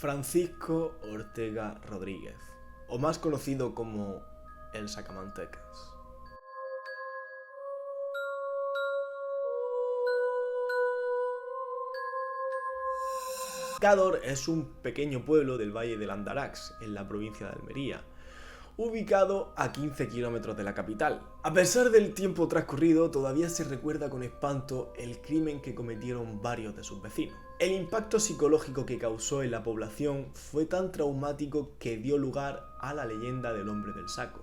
Francisco Ortega Rodríguez, o más conocido como el Sacamantecas. Gádor es un pequeño pueblo del Valle del Andarax, en la provincia de Almería, ubicado a 15 kilómetros de la capital. A pesar del tiempo transcurrido, todavía se recuerda con espanto el crimen que cometieron varios de sus vecinos. El impacto psicológico que causó en la población fue tan traumático que dio lugar a la leyenda del hombre del saco,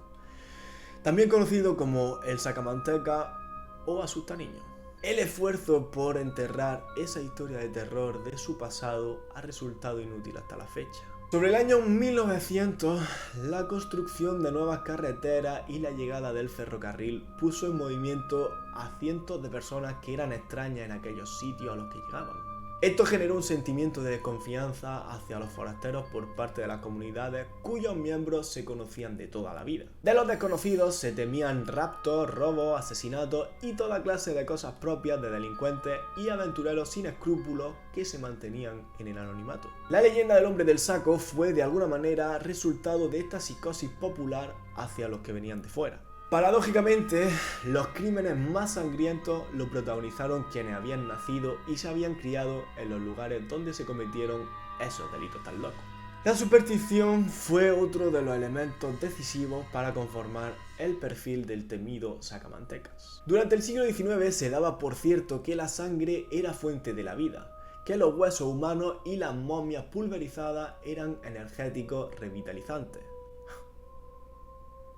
también conocido como el Sacamanteca o Asustaniño. El esfuerzo por enterrar esa historia de terror de su pasado ha resultado inútil hasta la fecha. Sobre el año 1900, la construcción de nuevas carreteras y la llegada del ferrocarril puso en movimiento a cientos de personas que eran extrañas en aquellos sitios a los que llegaban. Esto generó un sentimiento de desconfianza hacia los forasteros por parte de las comunidades cuyos miembros se conocían de toda la vida. De los desconocidos se temían raptos, robos, asesinatos y toda clase de cosas propias de delincuentes y aventureros sin escrúpulos que se mantenían en el anonimato. La leyenda del hombre del saco fue de alguna manera resultado de esta psicosis popular hacia los que venían de fuera. Paradójicamente, los crímenes más sangrientos lo protagonizaron quienes habían nacido y se habían criado en los lugares donde se cometieron esos delitos tan locos. La superstición fue otro de los elementos decisivos para conformar el perfil del temido Sacamantecas. Durante el siglo XIX se daba por cierto que la sangre era fuente de la vida, que los huesos humanos y las momias pulverizadas eran energéticos revitalizantes.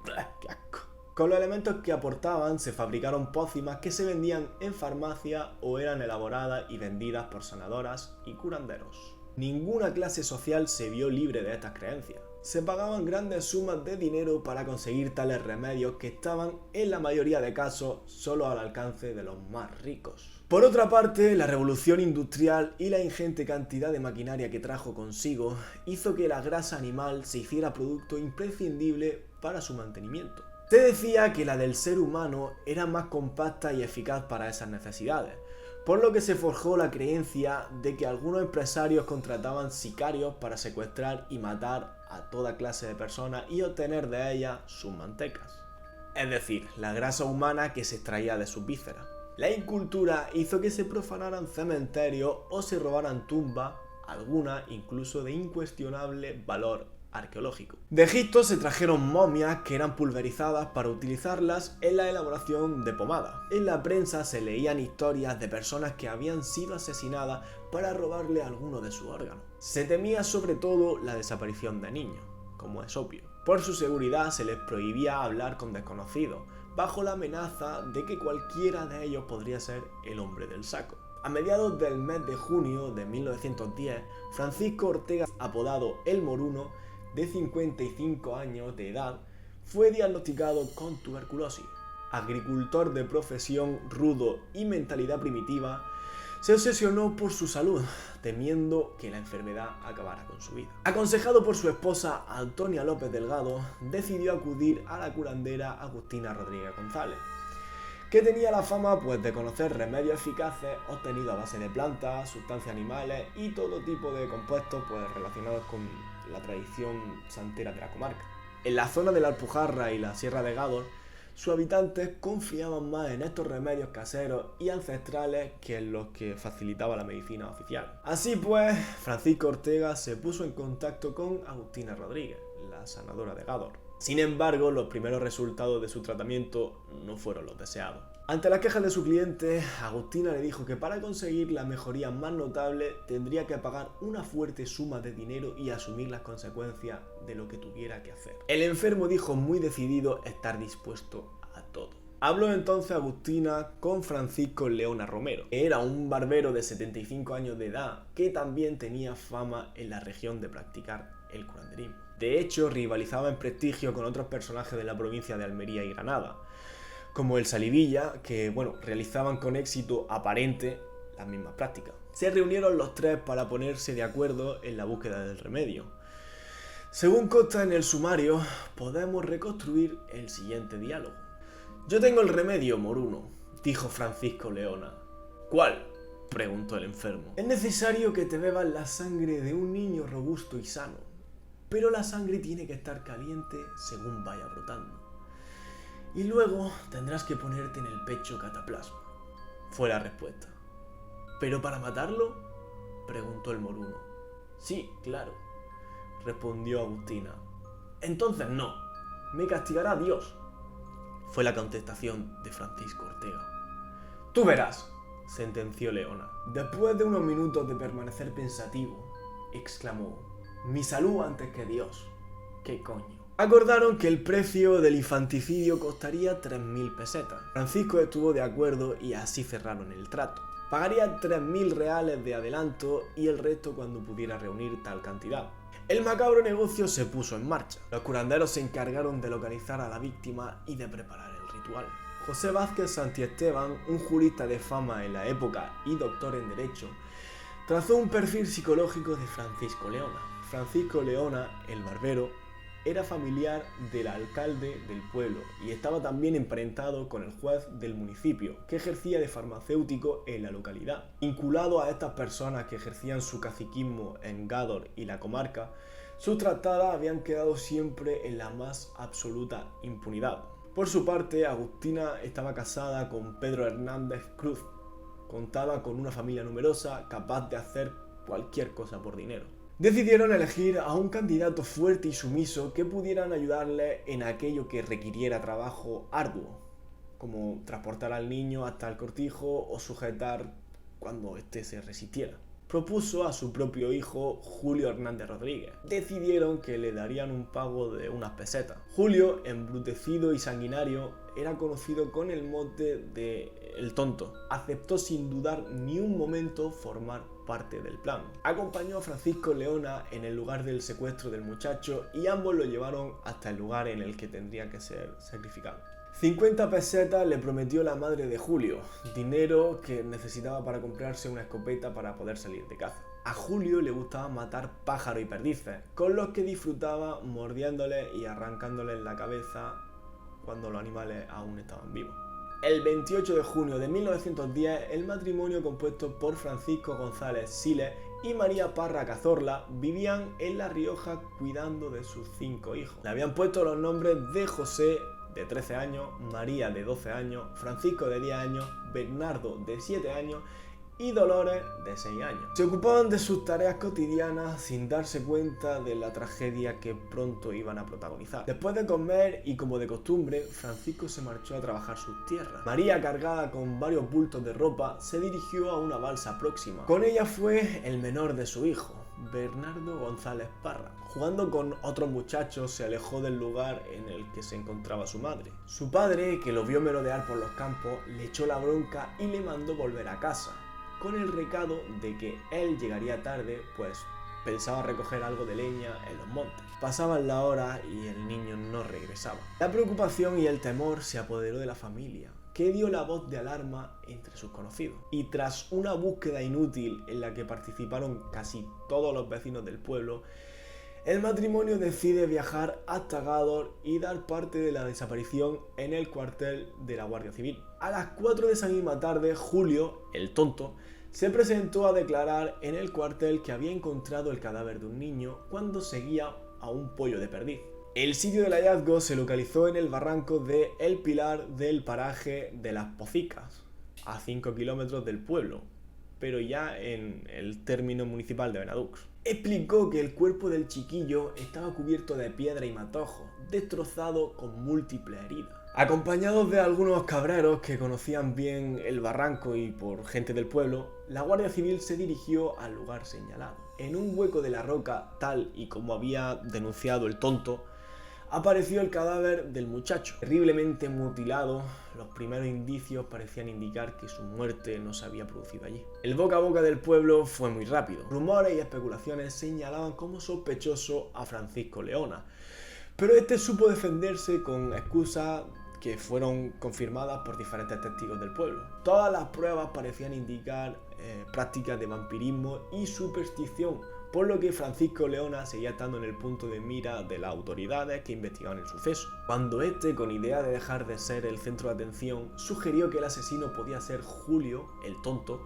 ¡Qué asco! Con los elementos que aportaban se fabricaron pócimas que se vendían en farmacia o eran elaboradas y vendidas por sanadoras y curanderos. Ninguna clase social se vio libre de estas creencias. Se pagaban grandes sumas de dinero para conseguir tales remedios que estaban, en la mayoría de casos, solo al alcance de los más ricos. Por otra parte, la revolución industrial y la ingente cantidad de maquinaria que trajo consigo hizo que la grasa animal se hiciera producto imprescindible para su mantenimiento. Se decía que la del ser humano era más compacta y eficaz para esas necesidades, por lo que se forjó la creencia de que algunos empresarios contrataban sicarios para secuestrar y matar a toda clase de personas y obtener de ellas sus mantecas, es decir, la grasa humana que se extraía de sus vísceras. La incultura hizo que se profanaran cementerios o se robaran tumbas, algunas incluso de incuestionable valor arqueológico. De Egipto se trajeron momias que eran pulverizadas para utilizarlas en la elaboración de pomada. En la prensa se leían historias de personas que habían sido asesinadas para robarle alguno de sus órganos. Se temía sobre todo la desaparición de niños, como es obvio. Por su seguridad se les prohibía hablar con desconocidos, bajo la amenaza de que cualquiera de ellos podría ser el hombre del saco. A mediados del mes de junio de 1910, Francisco Ortega, apodado El Moruno, de 55 años de edad, fue diagnosticado con tuberculosis. Agricultor de profesión, rudo y mentalidad primitiva, se obsesionó por su salud, temiendo que la enfermedad acabara con su vida. Aconsejado por su esposa Antonia López Delgado, decidió acudir a la curandera Agustina Rodríguez González, que tenía la fama de conocer remedios eficaces obtenidos a base de plantas, sustancias animales y todo tipo de compuestos relacionados con la tradición santera de la comarca. En la zona de la Alpujarra y la Sierra de Gádor, sus habitantes confiaban más en estos remedios caseros y ancestrales que en los que facilitaba la medicina oficial. Así pues, Francisco Ortega se puso en contacto con Agustina Rodríguez, la sanadora de Gádor. Sin embargo, los primeros resultados de su tratamiento no fueron los deseados. Ante las quejas de su cliente, Agustina le dijo que para conseguir la mejoría más notable tendría que pagar una fuerte suma de dinero y asumir las consecuencias de lo que tuviera que hacer. El enfermo dijo muy decidido estar dispuesto a todo. Habló entonces Agustina con Francisco Leona Romero, que era un barbero de 75 años de edad que también tenía fama en la región de practicar el curanderismo. De hecho, rivalizaba en prestigio con otros personajes de la provincia de Almería y Granada, como el Salivilla, que realizaban con éxito aparente las mismas prácticas. Se reunieron los tres para ponerse de acuerdo en la búsqueda del remedio. Según consta en el sumario, podemos reconstruir el siguiente diálogo. «Yo tengo el remedio, Moruno», dijo Francisco Leona. «¿Cuál?», preguntó el enfermo. Es necesario que te bebas la sangre de un niño robusto y sano, pero la sangre tiene que estar caliente según vaya brotando. Y luego tendrás que ponerte en el pecho cataplasma, fue la respuesta. ¿Pero para matarlo?, preguntó el moruno. Sí, claro, respondió Agustina. Entonces no, me castigará Dios, fue la contestación de Francisco Ortega. Tú verás, sentenció Leona. Después de unos minutos de permanecer pensativo, exclamó: mi salud antes que Dios. ¿Qué coño? Acordaron que el precio del infanticidio costaría 3.000 pesetas. Francisco estuvo de acuerdo y así cerraron el trato. Pagaría 3.000 reales de adelanto y el resto cuando pudiera reunir tal cantidad. El macabro negocio se puso en marcha. Los curanderos se encargaron de localizar a la víctima y de preparar el ritual. José Vázquez Santiesteban, un jurista de fama en la época y doctor en Derecho, trazó un perfil psicológico de Francisco Leona. Francisco Leona, el barbero, era familiar del alcalde del pueblo y estaba también emparentado con el juez del municipio, que ejercía de farmacéutico en la localidad. Vinculado a estas personas que ejercían su caciquismo en Gádor y la comarca, sus tratadas habían quedado siempre en la más absoluta impunidad. Por su parte, Agustina estaba casada con Pedro Hernández Cruz. Contaba con una familia numerosa, capaz de hacer cualquier cosa por dinero. Decidieron elegir a un candidato fuerte y sumiso que pudieran ayudarle en aquello que requiriera trabajo arduo, como transportar al niño hasta el cortijo o sujetar cuando éste se resistiera. Propuso a su propio hijo Julio Hernández Rodríguez. Decidieron que le darían un pago de unas pesetas. Julio, embrutecido y sanguinario, era conocido con el mote de El Tonto. Aceptó sin dudar ni un momento formar parte del plan. Acompañó a Francisco Leona en el lugar del secuestro del muchacho y ambos lo llevaron hasta el lugar en el que tendría que ser sacrificado. 50 pesetas le prometió la madre de Julio, dinero que necesitaba para comprarse una escopeta para poder salir de caza. A Julio le gustaba matar pájaros y perdices, con los que disfrutaba mordiéndoles y arrancándoles la cabeza cuando los animales aún estaban vivos. El 28 de junio de 1910, el matrimonio compuesto por Francisco González Siles y María Parra Cazorla vivían en La Rioja cuidando de sus 5 hijos. Le habían puesto los nombres de José, de 13 años, María, de 12 años, Francisco, de 10 años, Bernardo, de 7 años y Dolores, de 6 años. Se ocupaban de sus tareas cotidianas sin darse cuenta de la tragedia que pronto iban a protagonizar. Después de comer y como de costumbre, Francisco se marchó a trabajar sus tierras. María, cargada con varios bultos de ropa, se dirigió a una balsa próxima. Con ella fue el menor de su hijo, Bernardo González Parra. Jugando con otros muchachos, se alejó del lugar en el que se encontraba su madre. Su padre, que lo vio merodear por los campos, le echó la bronca y le mandó volver a casa, con el recado de que él llegaría tarde, pues pensaba recoger algo de leña en los montes. Pasaban las horas y el niño no regresaba. La preocupación y el temor se apoderó de la familia, que dio la voz de alarma entre sus conocidos. Y tras una búsqueda inútil en la que participaron casi todos los vecinos del pueblo, el matrimonio decide viajar hasta Gádor y dar parte de la desaparición en el cuartel de la Guardia Civil. A las 4 de esa misma tarde, Julio, el tonto, se presentó a declarar en el cuartel que había encontrado el cadáver de un niño cuando seguía a un pollo de perdiz. El sitio del hallazgo se localizó en el barranco de El Pilar del paraje de Las Pocicas, a 5 kilómetros del pueblo, pero ya en el término municipal de Benadux. Explicó que el cuerpo del chiquillo estaba cubierto de piedra y matojo, destrozado con múltiples heridas. Acompañados de algunos cabreros que conocían bien el barranco y por gente del pueblo, la Guardia Civil se dirigió al lugar señalado. En un hueco de la roca, tal y como había denunciado el tonto, apareció el cadáver del muchacho, terriblemente mutilado. Los primeros indicios parecían indicar que su muerte no se había producido allí. El boca a boca del pueblo fue muy rápido. Rumores y especulaciones señalaban como sospechoso a Francisco Leona, pero este supo defenderse con excusas que fueron confirmadas por diferentes testigos del pueblo. Todas las pruebas parecían indicar prácticas de vampirismo y superstición, por lo que Francisco Leona seguía estando en el punto de mira de las autoridades que investigaban el suceso. Cuando este, con idea de dejar de ser el centro de atención, sugirió que el asesino podía ser Julio, el tonto,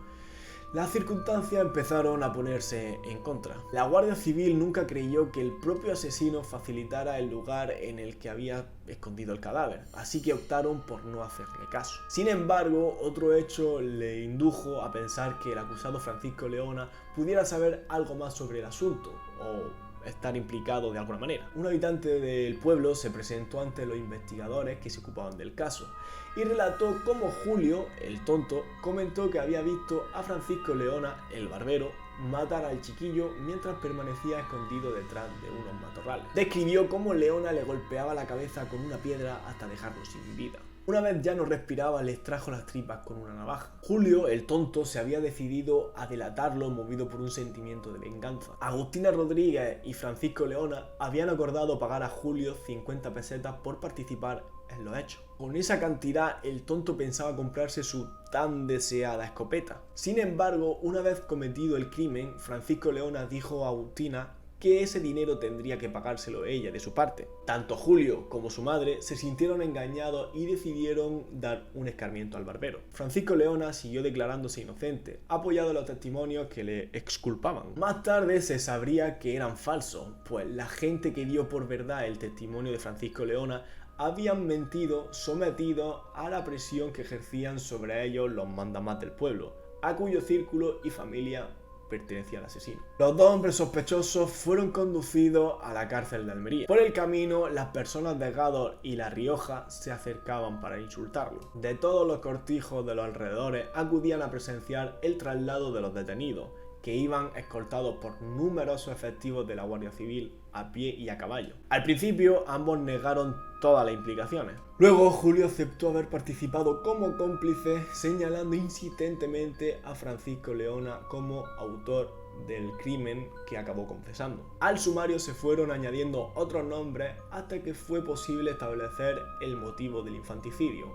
Las circunstancias empezaron a ponerse en contra. La Guardia Civil nunca creyó que el propio asesino facilitara el lugar en el que había escondido el cadáver, así que optaron por no hacerle caso. Sin embargo, otro hecho le indujo a pensar que el acusado Francisco Leona pudiera saber algo más sobre el asunto, o estar implicado de alguna manera. Un habitante del pueblo se presentó ante los investigadores que se ocupaban del caso y relató cómo Julio, el tonto, comentó que había visto a Francisco Leona, el barbero, matar al chiquillo mientras permanecía escondido detrás de unos matorrales. Describió cómo Leona le golpeaba la cabeza con una piedra hasta dejarlo sin vida. Una vez ya no respiraba, le extrajo las tripas con una navaja. Julio, el tonto, se había decidido a delatarlo movido por un sentimiento de venganza. Agustina Rodríguez y Francisco Leona habían acordado pagar a Julio 50 pesetas por participar en los hechos. Con esa cantidad, el tonto pensaba comprarse su tan deseada escopeta. Sin embargo, una vez cometido el crimen, Francisco Leona dijo a Agustina que ese dinero tendría que pagárselo ella de su parte. Tanto Julio como su madre se sintieron engañados y decidieron dar un escarmiento al barbero. Francisco Leona siguió declarándose inocente, apoyado en los testimonios que le exculpaban. Más tarde se sabría que eran falsos, pues la gente que dio por verdad el testimonio de Francisco Leona habían mentido sometidos a la presión que ejercían sobre ellos los mandamás del pueblo, a cuyo círculo y familia pertenecía al asesino. Los dos hombres sospechosos fueron conducidos a la cárcel de Almería. Por el camino, las personas de Gádor y La Rioja se acercaban para insultarlo. De todos los cortijos de los alrededores acudían a presenciar el traslado de los detenidos, que iban escoltados por numerosos efectivos de la Guardia Civil a pie y a caballo. Al principio, ambos negaron todas las implicaciones. Luego, Julio aceptó haber participado como cómplice, señalando insistentemente a Francisco Leona como autor del crimen que acabó confesando. Al sumario se fueron añadiendo otros nombres hasta que fue posible establecer el motivo del infanticidio,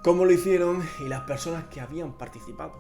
cómo lo hicieron y las personas que habían participado.